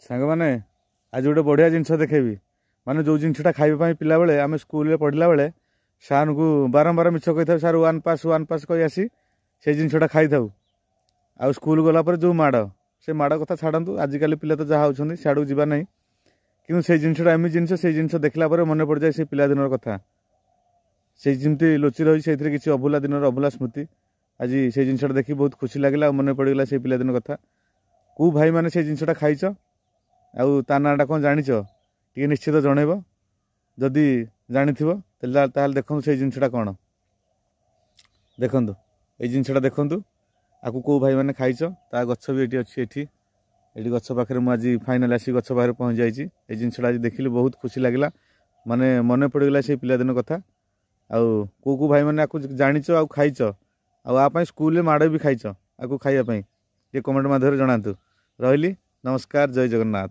सांग मैंने आज गोटे बढ़िया जिनस देखेबी माने जो जिनसा खाइबा पिला बेले आम स्कूल पढ़ला बेले सार को बारंबार मिछ कही था सार वन पास कही आसी से जिनसा खाई था आ स्कूल गला जो माड़ से माड़ कथा छाड़ू आजिकल पिला तो जहाँ होती सियाड़ को ना कि से जिनसा एम जिन देखला मन पड़ जाए से पिला दिन कथा से जमी लुचि रही से किसी अभुला दिन अभुला स्मृति आज से जिनसा देखी बहुत खुशी लगे मन पड़गला से पिला दिन कथा कौ भाई मैंने से जिनसा खाइच आउ ता नाटा कौन जानिच टी निश्चित जनइब जदि जानी देखो से जिनसा कौन देखु ये जिनसा देखु आपको कौ भाई मैंने खाइच ता गछ भी ये अच्छी ये गछ पाखे मुझे फाइनाल आसी गछ पाखे पहुँच जाइए जिनसा आज देखिली बहुत खुशी लगे माने मन पड़गला से पिलादिन कथा आउ कौ भाई मैंने आपको जानिच आउ खाइच आप स्कूल माड़ भी खाइच आपको खाइबा ये कमेंट माध्यम जनातु रही नमस्कार जय जगन्नाथ।